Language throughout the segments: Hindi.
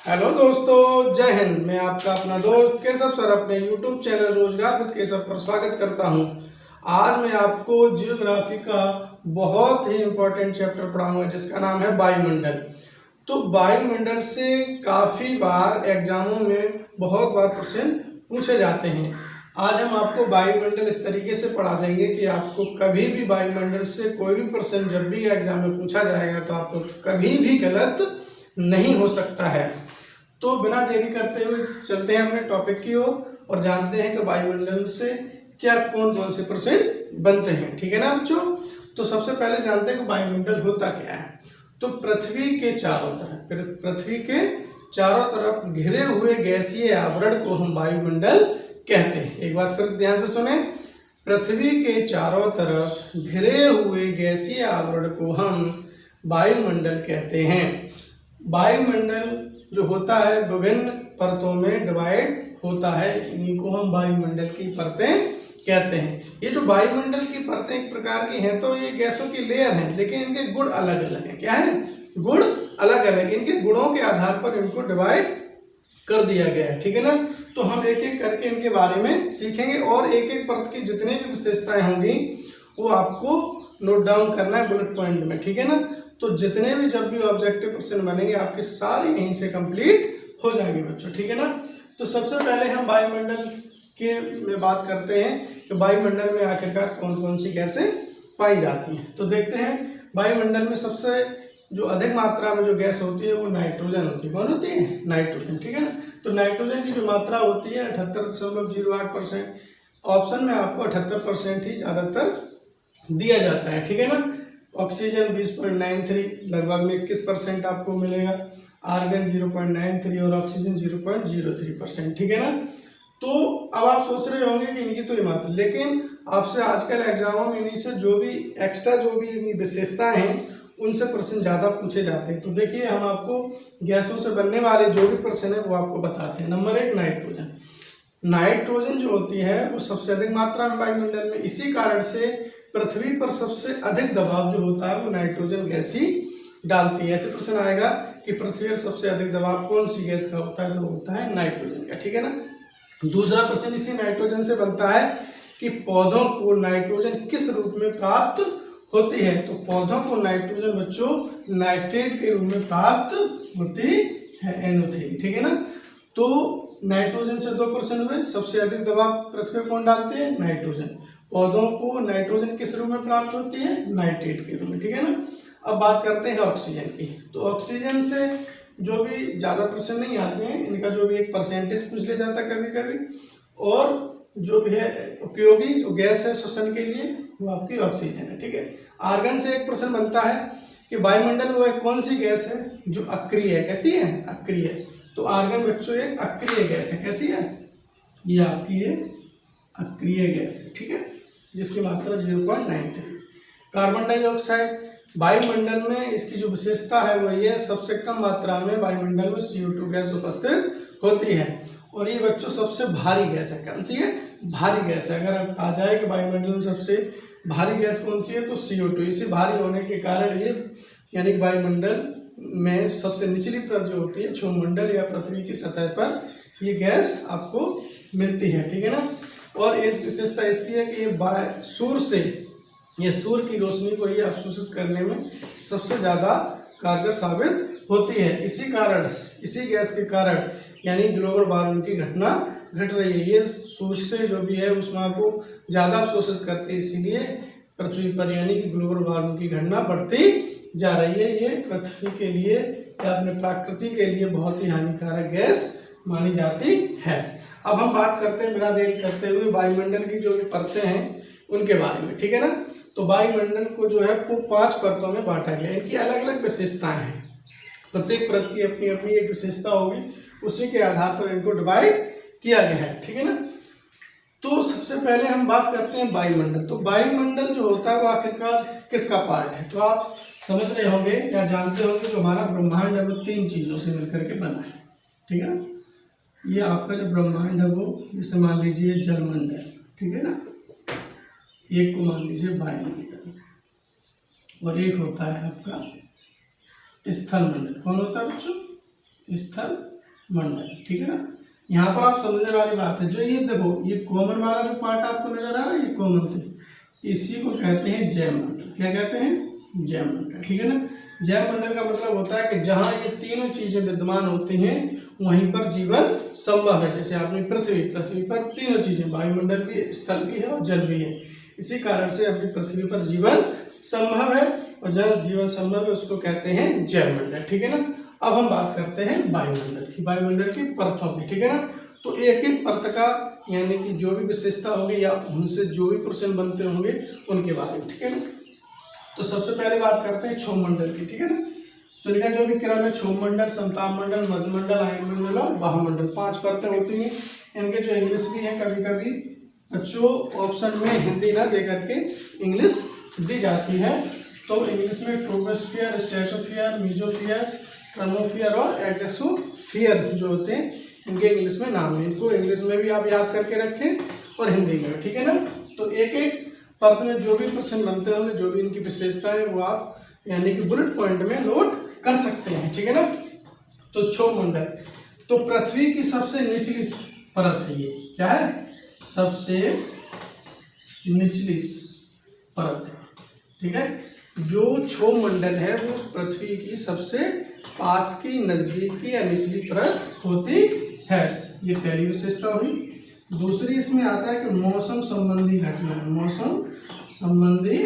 हेलो दोस्तों, जय हिंद। मैं आपका अपना दोस्त केशव सर अपने यूट्यूब चैनल रोजगार विद केशव पर स्वागत करता हूं। आज मैं आपको जियोग्राफी का बहुत ही इम्पोर्टेंट चैप्टर पढ़ाऊंगा जिसका नाम है वायुमंडल। तो वायुमंडल से काफ़ी बार एग्जामों में बहुत बार प्रश्न पूछे जाते हैं। आज हम आपको वायुमंडल इस तरीके से पढ़ा देंगे कि आपको कभी भी वायुमंडल से कोई भी प्रश्न जब भी एग्जाम में पूछा जाएगा तो आपको कभी भी गलत नहीं हो सकता है। तो बिना देरी करते हुए चलते हैं अपने टॉपिक की ओर और जानते हैं कि वायुमंडल से क्या कौन कौन से प्रश्न बनते हैं। ठीक है ना बच्चों। तो सबसे पहले जानते हैं कि वायुमंडल होता क्या है। तो पृथ्वी के चारों तरफ घिरे हुए गैसीय आवरण को हम वायुमंडल कहते हैं। एक बार फिर ध्यान से सुने। पृथ्वी के चारों तरफ घिरे हुए गैसीय आवरण को हम वायुमंडल कहते हैं। वायुमंडल जो होता है विभिन्न परतों में डिवाइड होता है, इन्हीं को हम वायुमंडल की परतें कहते हैं। ये जो वायुमंडल की परतें एक प्रकार की हैं तो ये गैसों की लेयर हैं, लेकिन इनके गुण अलग अलग हैं। क्या है? गुण अलग अलग। इनके गुणों के आधार पर इनको डिवाइड कर दिया गया है। ठीक है ना। तो हम एक एक करके इनके बारे में सीखेंगे और एक एक परत की जितनी भी विशेषताएं होंगी वो आपको नोट डाउन करना है बुलेट पॉइंट में। ठीक है ना। तो जितने भी जब भी ऑब्जेक्टिव प्रश्न बनेंगे आपके सारे यहीं से कंप्लीट हो जाएंगे बच्चों। ठीक है ना। तो सबसे पहले हम वायुमंडल के में बात करते हैं कि वायुमंडल में आखिरकार कौन कौन सी गैसें पाई जाती हैं। तो देखते हैं वायुमंडल में सबसे जो अधिक मात्रा में जो गैस होती है वो नाइट्रोजन होती है। कौन होती है? नाइट्रोजन। ठीक है ना। तो नाइट्रोजन की जो मात्रा होती है 78.08%। ऑप्शन में आपको 78% ही ज्यादातर दिया जाता है। ठीक है ना। ऑक्सीजन 20.93 लगभग में 21% आपको मिलेगा। आर्गन 0.93 और ऑक्सीजन 0.03%। ठीक है ना। तो अब आप सोच रहे होंगे कि इनकी तो ये मात्रा, लेकिन आपसे आजकल एग्जामों में इन्हीं से जो भी एक्स्ट्रा जो भी इनकी विशेषताएं हैं उनसे प्रश्न ज्यादा पूछे जाते हैं। तो देखिए हम आपको गैसों से बनने वाले जो भी प्रश्न है वो आपको बताते हैं। Number 1 nitrogen. नाइट्रोजन जो होती है वो सबसे अधिक मात्रा में वायुमंडल में, इसी कारण से पृथ्वी पर सबसे अधिक दबाव जो होता है वो नाइट्रोजन गैस ही डालती है। ऐसे प्रश्न आएगा कि पृथ्वी पर सबसे अधिक दबाव कौन सी गैस का होता है, तो होता है नाइट्रोजन का। ठीक है ना। दूसरा प्रश्न इसी नाइट्रोजन से बनता है कि पौधों को नाइट्रोजन किस रूप में प्राप्त होती है। तो पौधों को नाइट्रोजन बच्चों नाइट्रेट के रूप में प्राप्त होती है, NO3। ठीक है ना। तो नाइट्रोजन से दो प्रश्न हुए। सबसे अधिक दबाव पृथ्वी पर कौन डालते हैं? नाइट्रोजन। पौधों को नाइट्रोजन किस रूप में प्राप्त होती है? नाइट्रेट के रूप में। ठीक है ना। अब बात करते हैं ऑक्सीजन की। तो ऑक्सीजन से जो भी ज्यादा प्रश्न नहीं आते हैं, इनका जो भी एक परसेंटेज पूछ लिया जाता है कभी कभी, और जो भी है उपयोगी जो गैस है श्वसन के लिए वो आपकी ऑक्सीजन है। ठीक है। आर्गन से एक प्रश्न बनता है कि वायुमंडल में वह कौन सी गैस है जो अक्रिय है। कैसी है? अक्रिय। तो आर्गन बच्चों एक अक्रिय गैस है। कैसी है? ये आपकी एक अक्रिय गैस है। ठीक है। जिसकी मात्रा 0.93। कार्बन डाइऑक्साइड वायुमंडल में इसकी जो विशेषता है वो ये सबसे कम मात्रा में वायुमंडल में CO2 गैस उपस्थित होती है और ये बच्चों सबसे भारी गैस है। कौन सी है? भारी गैस है। अगर आप कहा जाए कि वायुमंडल में सबसे भारी गैस कौन सी है तो CO2। इसे भारी होने के कारण ये यानी वायुमंडल में सबसे निचली परत जो होती है क्षोभमंडल या पृथ्वी की सतह पर ये गैस आपको मिलती है। ठीक है ना। और इस विशेषता इसकी है कि ये सूर्य की रोशनी को ये अवशोषित करने में सबसे ज्यादा कारगर साबित होती है। इसी गैस के कारण यानी ग्लोबल वार्मिंग की घटना घट रही है। ये सूर्य से जो भी है ऊष्मा को ज्यादा अवशोषित करती है, इसीलिए पृथ्वी पर यानी कि ग्लोबल वार्मिंग की घटना बढ़ती जा रही है। ये पृथ्वी के लिए या अपने प्रकृति के लिए बहुत ही हानिकारक गैस मानी जाती है। अब हम बात करते हैं बिना देरी करते हुए वायुमंडल की जो भी परतें हैं उनके बारे में। ठीक है ना। तो वायुमंडल को जो है वो 5 परतों में बांटा गया है। इनकी अलग अलग विशेषताएं हैं। प्रत्येक परत की अपनी अपनी एक विशेषता होगी, उसी के आधार पर इनको डिवाइड किया गया है। ठीक है ना। तो सबसे पहले हम बात करते हैं वायुमंडल। तो वायुमंडल जो होता है वो आखिरकार किसका पार्ट है? तो आप समझ रहे होंगे या जानते होंगे जो हमारा ब्रह्मांड है वो 3 चीजों से मिलकर के बना है। ठीक है ना। ये आपका जो ब्रह्मांड है वो जैसे मान लीजिए जलमंडल। ठीक है ना। एक को मान लीजिए वायुमंडल और एक होता है आपका स्थल मंडल। कौन होता है बच्चों? स्थल मंडल, ठीक है ना। यहाँ पर आप समझने वाली बात है, जो ये देखो ये कॉमन वाला जो पार्ट आपको नजर आ रहा है, ये कॉमन थे, इसी को कहते हैं जैवमंडल। क्या कहते हैं? जैवमंडल, ठीक है ना। जैवमंडल का मतलब होता है कि जहाँ ये तीनों चीजें विद्यमान होती हैं वहीं पर जीवन संभव है। जैसे आपने पृथ्वी पर तीनों चीजें, वायुमंडल भी, स्थल भी है और जल भी है, इसी कारण से अपनी पृथ्वी पर जीवन संभव है, और जहाँ जीवन संभव है उसको कहते हैं जैवमंडल, ठीक है ना। अब हम बात करते हैं वायुमंडल की, वायुमंडल की परतों की, ठीक है ना। तो एक एक परत का यानी कि जो भी विशेषता होगी या उनसे जो भी प्रश्न बनते होंगे उनके बारे में, ठीक है ना। तो सबसे पहले बात करते हैं क्षोभमंडल की, ठीक है ना। तो इनका जो भी क्रम है, क्षोभमंडल, समतापमंडल, मध्यमंडल, आयनमंडल और बाह्यमंडल, 5 परतें होती हैं। इनके जो इंग्लिश भी है, कभी कभी बच्चों ऑप्शन में हिंदी ना दे करके इंग्लिश दी जाती है। तो इंग्लिश में ट्रोपोस्फियर, स्ट्रेटोस्फियर, मेसोस्फियर, ट्रमोस्फियर और एक्सोस्फियर जो होते हैं, इनके इंग्लिश में नाम है। इनको इंग्लिश में भी आप याद करके रखें और हिंदी में, ठीक है ना। तो एक एक परत में जो भी प्रश्न बनते होंगे, जो भी इनकी विशेषता है, वो आप यानी कि बुलेट पॉइंट में नोट कर सकते हैं, ठीक है ना। तो क्षोभमंडल, तो पृथ्वी की सबसे निचली परत है ये, क्या है? सबसे निचली परत है, ठीक है। जो क्षोभमंडल है वो पृथ्वी की सबसे पास की, नजदीक की या निचली परत होती है, ये पहली विशेषता हुई। दूसरी इसमें आता है कि मौसम संबंधी घटनाएं, मौसम संबंधी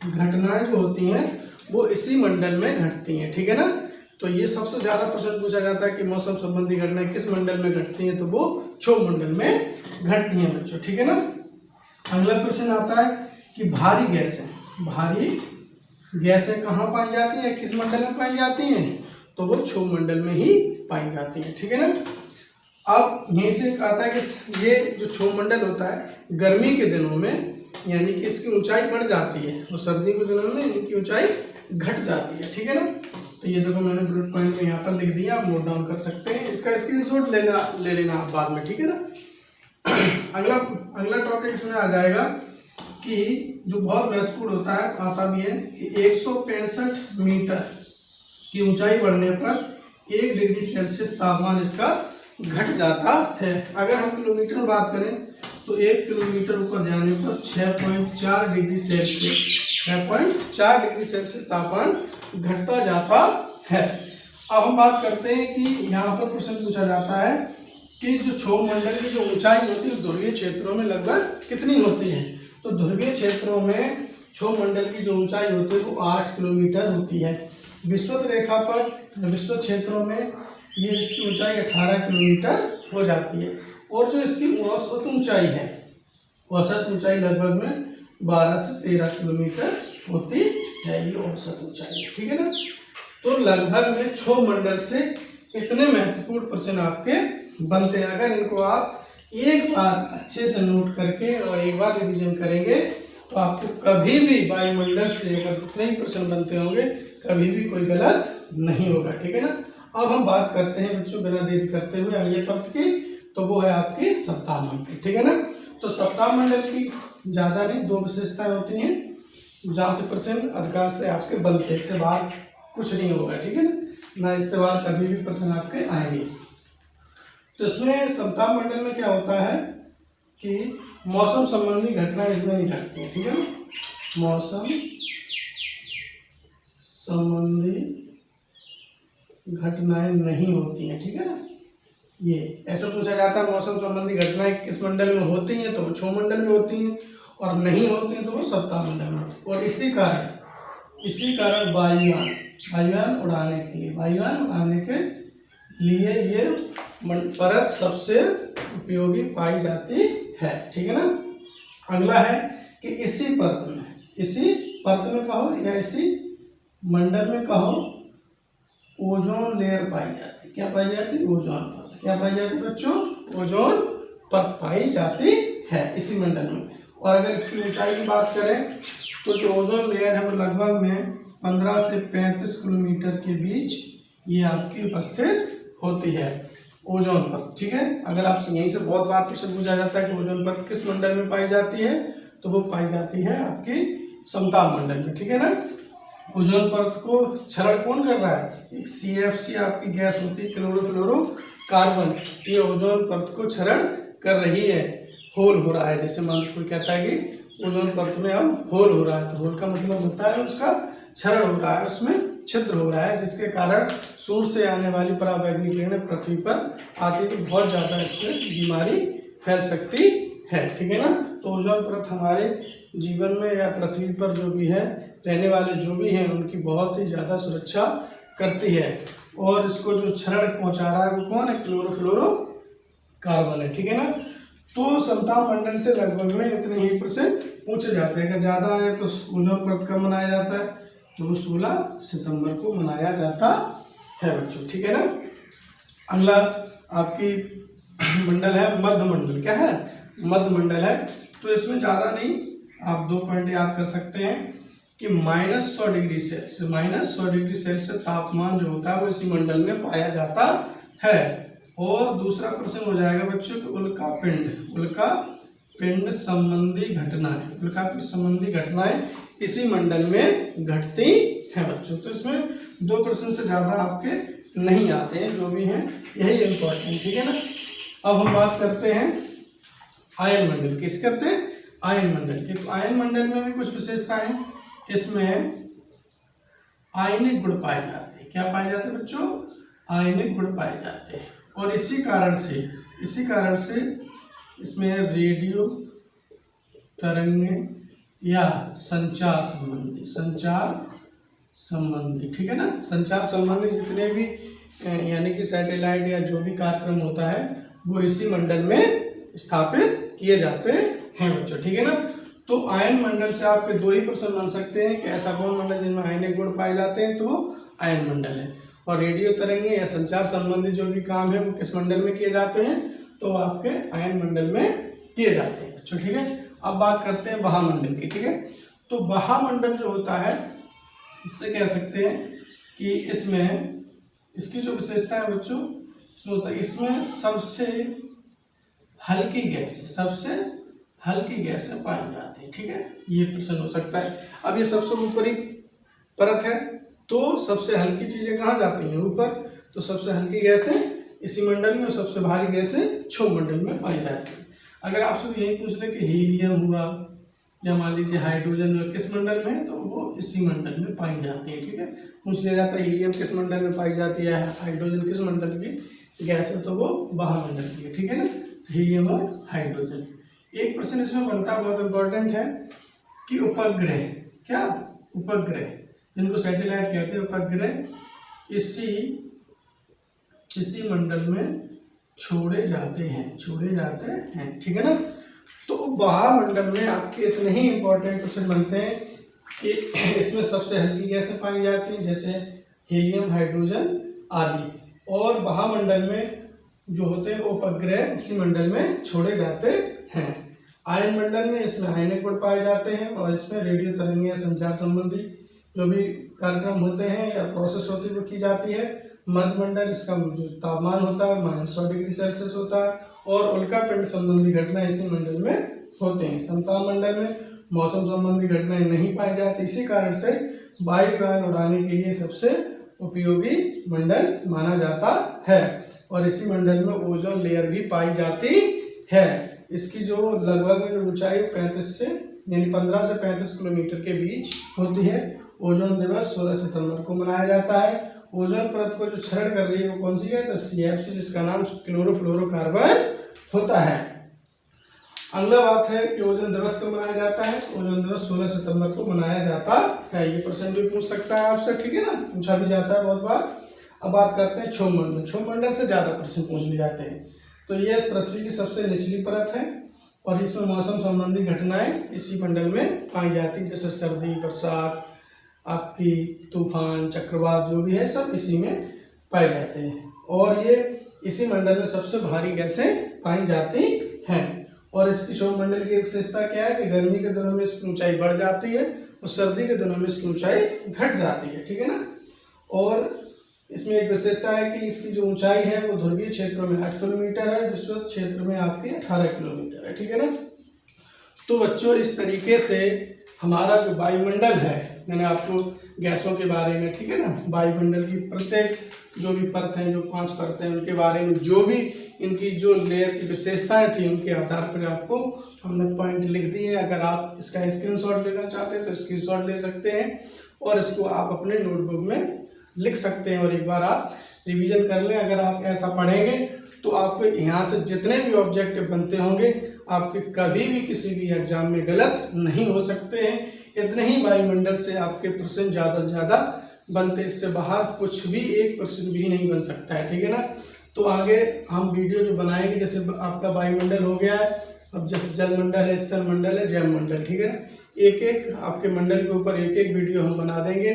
घटनाएं जो होती हैं वो इसी मंडल में घटती हैं, ठीक है ना। तो ये सबसे ज्यादा प्रश्न पूछा जाता है कि मौसम संबंधी घटनाएं किस मंडल में घटती हैं, तो वो क्षोभमंडल में घटती हैं बच्चों, ठीक है ना। अगला प्रश्न आता है कि भारी गैसें कहाँ पाई जाती हैं, किस मंडल में पाई जाती हैं, तो वो क्षोभमंडल में ही पाई जाती हैं, ठीक है ना। अब यहीं से आता है कि ये जो क्षोभमंडल होता है गर्मी के दिनों में यानी कि इसकी ऊंचाई बढ़ जाती है और सर्दी के दिनों में इनकी ऊंचाई घट जाती है, ठीक है ना। तो ये देखो मैंने बुलेट पॉइंट में यहाँ पर लिख दिया, आप नोट डाउन कर सकते हैं, इसका स्क्रीनशॉट ले लेना आप बाद में, ठीक है ना। अगला टॉपिक इसमें आ जाएगा कि जो बहुत महत्वपूर्ण होता है, आता भी है कि 165 मीटर की ऊंचाई बढ़ने पर 1 डिग्री सेल्सियस तापमान इसका घट जाता है। अगर हम किलोमीटर में बात करें तो 1 किलोमीटर ऊपर जाने पर 6.4 डिग्री सेल्सियस तापमान घटता जाता है। अब हम बात करते हैं कि यहाँ पर प्रश्न पूछा जाता है कि जो क्षोभमंडल की जो ऊंचाई होती है ध्रुवीय क्षेत्रों में लगभग कितनी होती है। तो ध्रुवीय क्षेत्रों में क्षोभमंडल की जो ऊंचाई होती है वो 8 किलोमीटर होती है। विषुवत रेखा पर विषुवत क्षेत्रों में ये इसकी ऊंचाई 18 किलोमीटर हो जाती है, और जो इसकी औसत ऊंचाई है, औसत ऊंचाई लगभग में 12 से 13 किलोमीटर होती है, ये औसत ऊंचाई है, ठीक है ना। तो लगभग में क्षोभमंडल से इतने महत्वपूर्ण प्रश्न आपके बनते हैं। अगर इनको आप एक बार अच्छे से नोट करके और एक बार रिवीजन करेंगे तो आपको कभी भी वायुमंडल से अगर जितने भी प्रश्न बनते होंगे कभी भी कोई गलत नहीं होगा, ठीक है ना। अब हम बात करते हैं बच्चों बिना देरी करते हुए अगले टॉपिक की, तो वो है आपकी सप्ताहमंडल, ठीक है ना। तो सप्ताहमंडल की ज्यादा नहीं, 2 विशेषताएं होती हैं जहाँ से प्रश्न अधिकांश से आपके बनते हैं, इससे बाहर कुछ नहीं होगा, ठीक है ना इससे बाहर कभी भी प्रश्न आपके आएंगे। तो इसमें सप्ताहमंडल में क्या होता है कि मौसम संबंधी घटनाएं इसमें नहीं घटती है, ठीक है ना। मौसम संबंधी घटनाएं नहीं होती हैं, ठीक है ना। ये ऐसा पूछा जाता है मौसम संबंधी घटनाएं किस मंडल में होती हैं, तो वो क्षोभमंडल में होती हैं, और नहीं होती हैं तो वो सप्ताहमंडल में। और इसी कारण वायुयान उड़ाने के लिए ये परत सबसे उपयोगी पाई जाती है, ठीक है ना। अगला है कि इसी परत में कहो या इसी मंडल में कहो ओजोन लेयर पाई जाती है। क्या पाई जाती है? ओजोन परत। क्या पाई जाती है बच्चों? ओजोन परत पाई जाती है इसी मंडल में। और अगर इसकी ऊंचाई की बात करें तो जो ओजोन लेयर है वो लगभग में 15 से 35 किलोमीटर के बीच ये आपकी उपस्थित होती है, ओजोन परत, ठीक है। अगर आपसे यहीं से बहुत बार प्रश्न पूछा जाता है कि ओजोन परत किस मंडल में पाई जाती है, तो वो पाई जाती है आपकी समताप मंडल में, ठीक है ना। ओजोन परत को क्षरण कौन कर रहा है? एक CFC आपकी गैस होती है, क्लोरोफ्लोरोकार्बन, ये ओजोन परत को क्षरण कर रही है, होल हो रहा है। जैसे मान लो कोई कहता है कि ओजोन परत में अब होल हो रहा है, तो होल का मतलब होता है उसका क्षरण हो रहा है, उसमें छिद्र हो रहा है, जिसके कारण सूर्य से आने वाली पराबैंगनी किरणें पृथ्वी पर आती है, तो बहुत ज़्यादा इससे बीमारी फैल सकती है, ठीक है ना। तो ओजोन परत हमारे जीवन में या पृथ्वी पर जो भी है रहने वाले जो भी हैं उनकी बहुत ही ज़्यादा सुरक्षा करती है। और इसको जो क्षरण पहुंचा रहा है वो कौन है? क्लोरोफ्लोरोकार्बन है, ठीक है ना। तो समताप मंडल से लगभग में इतने ही % पूछे जाते हैं। अगर ज़्यादा है तो ओजोन परत कब मनाया जाता है? तो 16 सितंबर को मनाया जाता है बच्चों, ठीक है ना। अगला आपकी मंडल है मध्य मंडल। क्या है? मध्य मंडल है। तो इसमें ज़्यादा नहीं, आप 2 पॉइंट याद कर सकते हैं कि -100 डिग्री सेल्सियस तापमान जो होता है वो इसी मंडल में पाया जाता है। और दूसरा प्रश्न हो जाएगा बच्चों कि उल्का पिंड संबंधी घटनाएं इसी मंडल में घटती हैं बच्चों। तो इसमें 2 प्रश्न से ज़्यादा आपके नहीं आते हैं, जो भी हैं यही इम्पोर्टेंट, ठीक है ना। अब हम बात करते हैं आयन मंडल। किस करते हैं? आयन मंडल की। तो आयन मंडल में भी कुछ विशेषताएं, इसमें आयनिक गुण पाए जाते हैं। क्या पाए जाते हैं बच्चों? आयनिक गुण पाए जाते हैं। और इसी कारण से इसमें रेडियो तरंगे या संचार संबंधी, ठीक है ना, संचार संबंधी जितने भी यानी कि सैटेलाइट या जो भी कार्यक्रम होता है वो इसी मंडल में स्थापित किए जाते हैं बच्चों, ठीक है ना। तो आयन मंडल से आपके 2 ही प्रश्न बन सकते हैं कि ऐसा कौन मंडल जिनमें आयनिक गुण पाए जाते हैं, तो वो आयन मंडल है। और रेडियो तरंगे या संचार संबंधी जो भी काम है वो किस मंडल में किए जाते हैं? तो आपके आयन मंडल में किए जाते हैं बच्चों, ठीक है। अब बात करते हैं बहामंडल की, ठीक है। तो बहामंडल जो होता है, इससे कह सकते हैं कि इसमें इसकी जो विशेषता है बच्चों, इसमें होता है इसमें सबसे हल्की गैसें पाई जाती है, ठीक है। ये प्रश्न हो सकता है। अब ये सबसे ऊपरी परत है, तो सबसे हल्की चीजें कहाँ जाती हैं? ऊपर। तो सबसे हल्की गैसें इसी मंडल में, सबसे भारी गैसें क्षोभ मंडल में पाई जाती है। अगर आपसे यही पूछ ले कि हीलियम हुआ या मान लीजिए हाइड्रोजन हुआ, किस मंडल में है? तो वो इसी मंडल में पाई जाती है, ठीक है। पूछ लिया जाता है हीलियम किस मंडल में पाई जाती है, हाइड्रोजन किस मंडल की गैस है, तो वो बहामंडल की है, ठीक है ना, हीलियम और हाइड्रोजन। एक प्रश्न इसमें बनता है, बहुत इंपॉर्टेंट है कि उपग्रह, क्या उपग्रह जिनको सैटेलाइट कहते हैं, उपग्रह इसी मंडल में छोड़े जाते हैं, ठीक है ना। तो बहामंडल में आपके इतने ही इंपॉर्टेंट क्वेश्चन बनते हैं कि इसमें सबसे हल्की गैसें पाई जाती हैं, जैसे हीलियम, हाइड्रोजन आदि। और बहामंडल में जो होते हैं वो उपग्रह इसी मंडल में छोड़े जाते हैं। आयन मंडल में इसमें आयनिक गुण पाए जाते हैं और इसमें रेडियो तरंगे या संचार संबंधी जो भी कार्यक्रम होते हैं या प्रोसेस होती है वो की जाती है। मध्य मंडल, इसका जो तापमान होता है -100 डिग्री सेल्सियस होता है और उल्का पिंड संबंधी घटना इसी मंडल में होते हैं। समताप मंडल में मौसम संबंधी घटनाएं नहीं पाई जाती, इसी कारण से वायुयान उड़ाने के लिए सबसे उपयोगी मंडल माना जाता है। और इसी मंडल में ओजोन लेयर भी पाई जाती है। इसकी जो लगभग ऊंचाई 35 से यानी 15 से 35 किलोमीटर के बीच होती है। ओजोन दिवस 16 सितंबर को मनाया जाता है। ओजोन परत को जो क्षरण कर रही है वो कौन सी है? तो CFC, जिसका नाम क्लोरोफ्लोरोकार्बन होता है। अगला बात है कि ओजोन दिवस कब मनाया जाता है? ओजोन दिवस 16 सितंबर को मनाया जाता है। ये प्रश्न भी पूछ सकता है आपसे, ठीक है ना, पूछा भी जाता है बहुत बार। अब बात करते हैं क्षोभ मंडल। क्षोभ मंडल से ज्यादा प्रश्न पूछ लिए जाते हैं। तो ये पृथ्वी की सबसे निचली परत है और इसमें मौसम संबंधी घटनाएं इसी मंडल में पाई जाती है, जैसे सर्दी, बरसात, आपकी तूफान, चक्रवात जो भी है सब इसी में पाए जाते हैं। और ये इसी मंडल में सबसे भारी गैसें पाई जाती हैं। और इसकी क्षोभ मंडल की विशेषता क्या है कि गर्मी के दिनों में इसकी ऊंचाई बढ़ जाती है और सर्दी के दिनों में इसकी ऊंचाई घट जाती है, ठीक है ना। और इसमें एक विशेषता है कि इसकी जो ऊंचाई है वो ध्रुवीय क्षेत्रों में 8 किलोमीटर है, विषुवत क्षेत्र में आपके 18 किलोमीटर है, ठीक है ना। तो बच्चों, इस तरीके से हमारा जो वायुमंडल है मैंने आपको गैसों के बारे में, ठीक है ना, वायुमंडल की प्रत्येक जो भी परत हैं, जो 5 परतें हैं, उनके बारे में जो भी इनकी जो लेयर की विशेषताएं थी उनके आधार पर आपको हमने पॉइंट लिख दिए। अगर आप इसका स्क्रीनशॉट लेना चाहते हैं तो स्क्रीनशॉट ले सकते हैं और इसको आप अपने नोटबुक में लिख सकते हैं और एक बार आप रिवीजन कर लें। अगर आप ऐसा पढ़ेंगे तो आपको यहाँ से जितने भी ऑब्जेक्टिव बनते होंगे आपके कभी भी किसी भी एग्जाम में गलत नहीं हो सकते हैं। इतने ही वायुमंडल से आपके प्रश्न ज़्यादा से ज़्यादा बनते, इससे बाहर कुछ भी 1% भी नहीं बन सकता है, ठीक है ना। तो आगे हम वीडियो जो बनाएंगे, जैसे आपका वायुमंडल हो गया है, अब जैसे जलमंडल है, स्थलमंडल है, जैवमंडल, ठीक है ना, एक एक आपके मंडल के ऊपर एक एक वीडियो हम बना देंगे।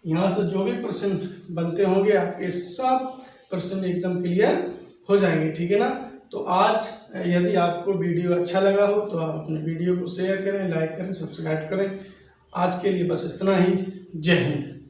यहाँ से जो भी प्रश्न बनते होंगे आपके सब प्रश्न एकदम क्लियर हो जाएंगे, ठीक है ना। तो आज यदि आपको वीडियो अच्छा लगा हो तो आप अपने वीडियो को शेयर करें, लाइक करें, सब्सक्राइब करें। आज के लिए बस इतना ही। जय हिंद।